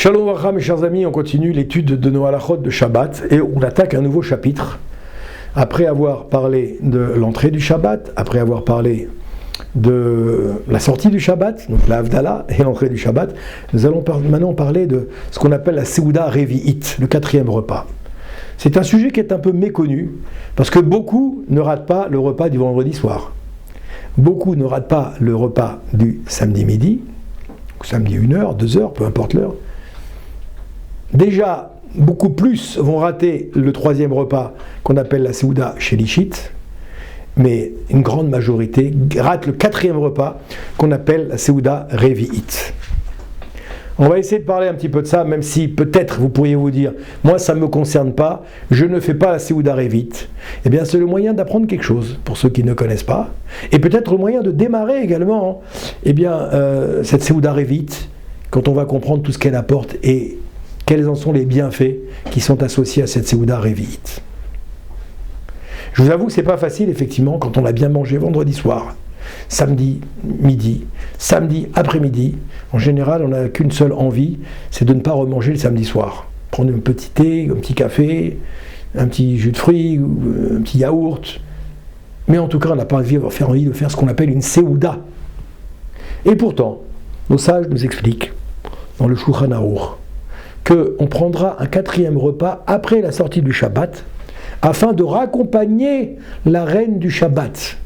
Shalom Vachra, mes chers amis, on continue l'étude de nos halachot de Shabbat et on attaque un nouveau chapitre. Après avoir parlé de l'entrée du Shabbat, après avoir parlé de la sortie du Shabbat, donc la Havdalah et l'entrée du Shabbat, nous allons maintenant parler de ce qu'on appelle la Seuda Revi'it, le quatrième repas. C'est un sujet qui est un peu méconnu, parce que beaucoup ne ratent pas le repas du vendredi soir. Beaucoup ne ratent pas le repas du samedi midi, ou samedi 1h, 2h, peu importe l'heure. Déjà, beaucoup plus vont rater le troisième repas qu'on appelle la Seuda Shelishit, mais une grande majorité rate le quatrième repas qu'on appelle la Seuda Revi'it. On va essayer de parler un petit peu de ça, même si peut-être vous pourriez vous dire, moi ça ne me concerne pas, je ne fais pas la Seuda Revi'it. Eh bien c'est le moyen d'apprendre quelque chose, pour ceux qui ne connaissent pas, et peut-être le moyen de démarrer également cette Seuda Revi'it, quand on va comprendre tout ce qu'elle apporte et quels en sont les bienfaits qui sont associés à cette Seuda Revi'it. Je vous avoue que ce n'est pas facile, effectivement, quand on a bien mangé vendredi soir, samedi midi, samedi après-midi. En général, on n'a qu'une seule envie, c'est de ne pas remanger le samedi soir. Prendre un petit thé, un petit café, un petit jus de fruits, un petit yaourt. Mais en tout cas, on n'a pas envie de faire ce qu'on appelle une Seuda. Et pourtant, nos sages nous expliquent, dans le Shulchan Aruch, qu'on prendra un quatrième repas après la sortie du Shabbat, afin de raccompagner la reine du Shabbat.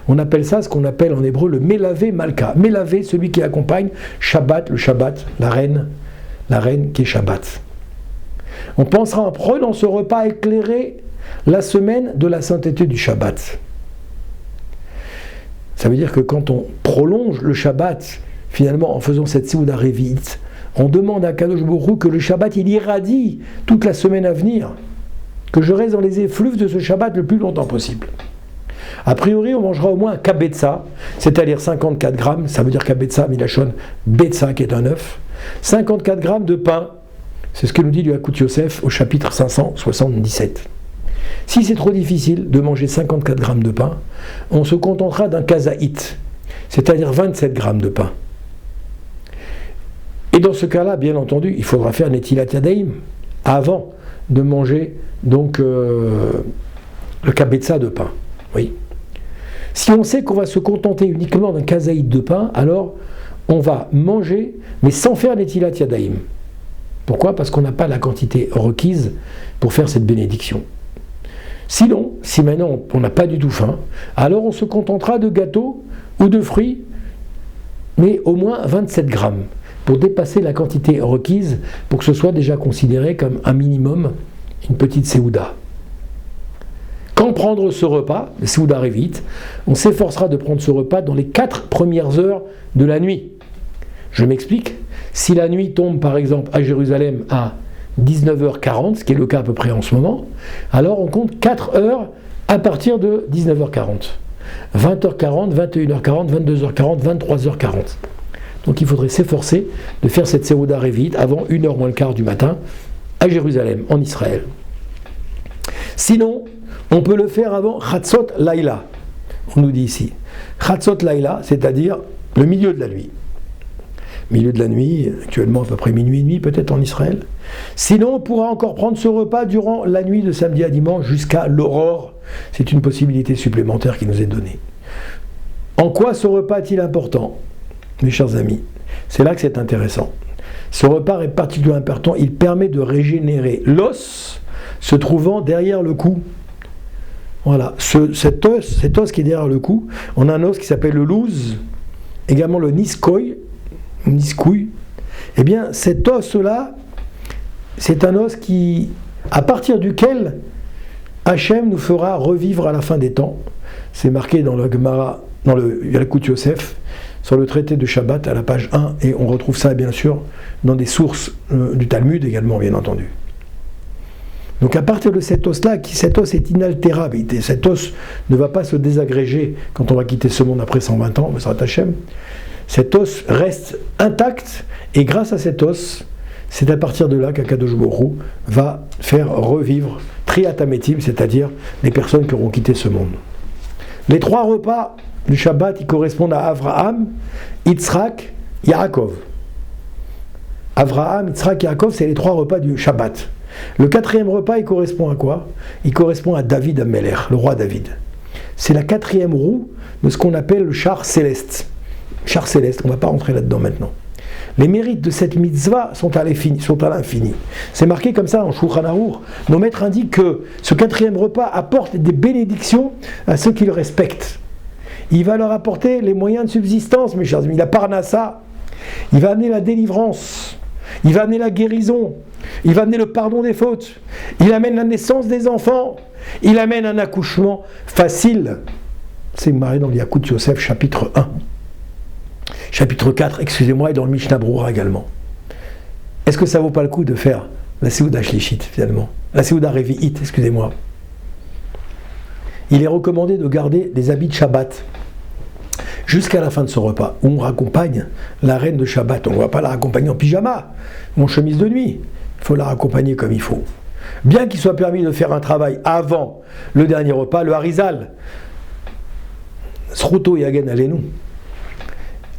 On appelle ça ce qu'on appelle en hébreu le Melavé Malka. Melavé, celui qui accompagne Shabbat, le Shabbat, la reine qui est Shabbat. On pensera en prenant ce repas à éclairer la semaine de la sainteté du Shabbat. Ça veut dire que quand on prolonge le Shabbat, finalement en faisant cette Seuda Revi'it, on demande à Kadosh Baruch Hu que le Shabbat il irradie toute la semaine à venir, que je reste dans les effluves de ce Shabbat le plus longtemps possible. A priori, on mangera au moins un kabetza, c'est-à-dire 54 grammes, ça veut dire kabetza, milachon, betza qui est un œuf, 54 grammes de pain, c'est ce que nous dit le Yakut Yosef au chapitre 577. Si c'est trop difficile de manger 54 grammes de pain, on se contentera d'un kazaït, c'est-à-dire 27 grammes de pain. Et dans ce cas-là, bien entendu, il faudra faire Netilat Yadayim avant de manger donc le kabetza de pain. Oui. Si on sait qu'on va se contenter uniquement d'un kazaït de pain, alors on va manger, mais sans faire Netilat Yadayim. Pourquoi ? Parce qu'on n'a pas la quantité requise pour faire cette bénédiction. Sinon, si maintenant on n'a pas du tout faim, alors on se contentera de gâteaux ou de fruits, mais au moins 27 grammes, pour dépasser la quantité requise, pour que ce soit déjà considéré comme un minimum, une petite Seuda. Quand prendre ce repas, le Seuda Revi'it, on s'efforcera de prendre ce repas dans les 4 premières heures de la nuit. Je m'explique. Si la nuit tombe par exemple à Jérusalem à 19h40, ce qui est le cas à peu près en ce moment, alors on compte 4 heures à partir de 19h40. 20h40, 21h40, 22h40, 23h40. Donc il faudrait s'efforcer de faire cette Seuda Revi'it avant 1h moins le quart du matin à Jérusalem, en Israël. Sinon, on peut le faire avant Chatzot Laïla. On nous dit ici. Chatzot Laïla, c'est-à-dire le milieu de la nuit. Milieu de la nuit, actuellement à peu près minuit et demi peut-être en Israël. Sinon, on pourra encore prendre ce repas durant la nuit de samedi à dimanche jusqu'à l'aurore. C'est une possibilité supplémentaire qui nous est donnée. En quoi ce repas est-il important ? Mes chers amis, c'est là que c'est intéressant. Ce repas est particulièrement important, il permet de régénérer l'os se trouvant derrière le cou. Voilà, cet os qui est derrière le cou, on a un os qui s'appelle le louz, également le niskouille. Eh bien, cet os-là, c'est un os à partir duquel Hachem nous fera revivre à la fin des temps. C'est marqué dans le Gemara, dans le Yakut Yosef, sur le traité de Shabbat à la page 1, et on retrouve ça bien sûr dans des sources du Talmud également, bien entendu. Donc à partir de cet os-là, cet os est inaltérable, cet os ne va pas se désagréger quand on va quitter ce monde après 120 ans, Mesrat Hachem. Cet os reste intact, et grâce à cet os, c'est à partir de là qu'Akadosh Baruch Hu va faire revivre Triatametim, c'est-à-dire les personnes qui auront quitté ce monde. Les 3 repas du Shabbat, ils correspondent à Avraham, Yitzhak, Yaakov. Avraham, Yitzhak, Yaakov, c'est les 3 repas du Shabbat. Le 4e repas, il correspond à quoi? Il correspond à David Ameler, le roi David. C'est la 4e roue de ce qu'on appelle le char céleste. Char céleste, on ne va pas rentrer là-dedans maintenant. Les mérites de cette mitzvah sont à l'infini. C'est marqué comme ça en Shulchan Aruch. Nos maîtres indiquent que ce 4e repas apporte des bénédictions à ceux qui le respectent. Il va leur apporter les moyens de subsistance, mes chers amis. La parnassa, il va amener la délivrance, il va amener la guérison, il va amener le pardon des fautes, il amène la naissance des enfants, il amène un accouchement facile. C'est marqué dans l'Yakut Yosef, chapitre 1. Chapitre 4, excusez-moi, et dans le Mishnah Brura également. Est-ce que ça vaut pas le coup de faire la Seuda Shlishit, finalement? La Seuda Revi'it, excusez-moi. Il est recommandé de garder des habits de Shabbat jusqu'à la fin de ce repas, où on raccompagne la reine de Shabbat. On ne va pas la raccompagner en pyjama ou en chemise de nuit. Il faut la raccompagner comme il faut. Bien qu'il soit permis de faire un travail avant le dernier repas, le Harizal, Sruto Yagen Alenu,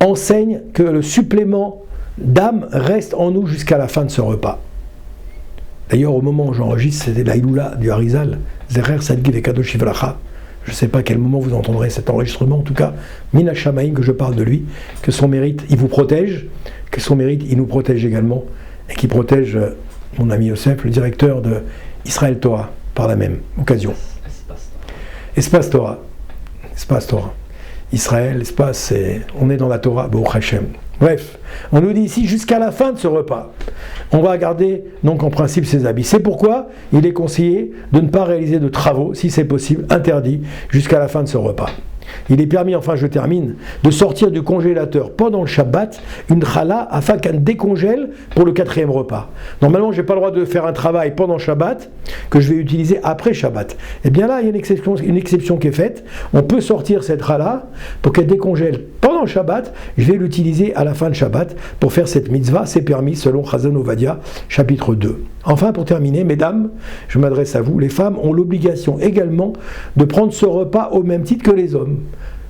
enseigne que le supplément d'âme reste en nous jusqu'à la fin de ce repas. D'ailleurs, au moment où j'enregistre, c'était l'Aïloula du Harizal, Zerer Sadgi Vekadosh Ivracha. Je ne sais pas à quel moment vous entendrez cet enregistrement, en tout cas, Mina Shamaim, que je parle de lui, que son mérite, il vous protège, que son mérite, il nous protège également, et qui protège mon ami Yosef, le directeur de Israël Torah, par la même occasion. Espace Torah. Espace Torah. Israël, espace, on est dans la Torah, Baruch Hashem. Bref, on nous dit ici, jusqu'à la fin de ce repas, on va garder donc en principe ses habits. C'est pourquoi il est conseillé de ne pas réaliser de travaux, si c'est possible, interdit, jusqu'à la fin de ce repas. Il est permis, enfin je termine, de sortir du congélateur pendant le Shabbat une challah afin qu'elle décongèle pour le 4e repas. Normalement, je n'ai pas le droit de faire un travail pendant Shabbat que je vais utiliser après Shabbat. Et bien là, il y a une exception qui est faite. On peut sortir cette challah pour qu'elle décongèle pendant le Shabbat. Je vais l'utiliser à la fin de Shabbat pour faire cette mitzvah. C'est permis selon Chazon Ovadia, chapitre 2. Enfin, pour terminer, mesdames, je m'adresse à vous, les femmes ont l'obligation également de prendre ce repas au même titre que les hommes.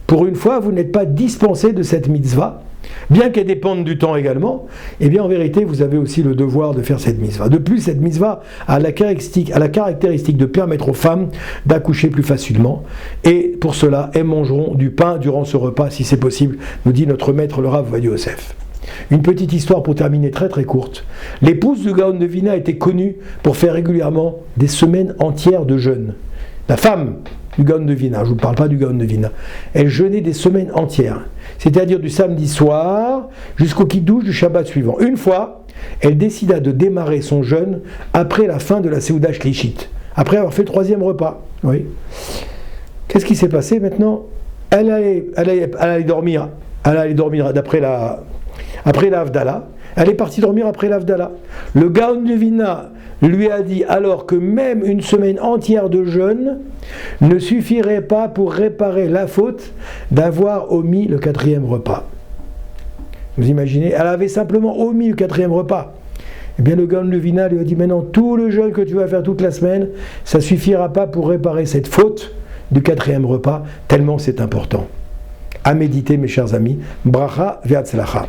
Pour une fois, vous n'êtes pas dispensés de cette mitzvah, bien qu'elle dépende du temps également, et bien en vérité, vous avez aussi le devoir de faire cette mitzvah. De plus, cette mitzvah a la caractéristique de permettre aux femmes d'accoucher plus facilement, et pour cela, elles mangeront du pain durant ce repas, si c'est possible, nous dit notre maître le Rav Ovadia Yosef. Une petite histoire pour terminer très très courte. L'épouse du Gaon de Vilna était connue pour faire régulièrement des semaines entières de jeûne. La femme du Gaon de Vilna, je ne vous parle pas du Gaon de Vilna, elle jeûnait des semaines entières, c'est-à-dire du samedi soir jusqu'au kiddush du Shabbat suivant. Une fois, elle décida de démarrer son jeûne après la fin de la Seuda Shlishit, après avoir fait le 3e repas. Oui. Qu'est-ce qui s'est passé maintenant? Elle allait dormir après la Havdalah, elle est partie dormir après la Havdalah. Le Gaon de Vilna lui a dit alors que même une semaine entière de jeûne ne suffirait pas pour réparer la faute d'avoir omis le 4e repas. Vous imaginez, elle avait simplement omis le 4e repas. Eh bien le Gaon de Vilna lui a dit maintenant tout le jeûne que tu vas faire toute la semaine, ça ne suffira pas pour réparer cette faute du 4e repas, tellement c'est important. À méditer mes chers amis. Bracha ve'atzlacha.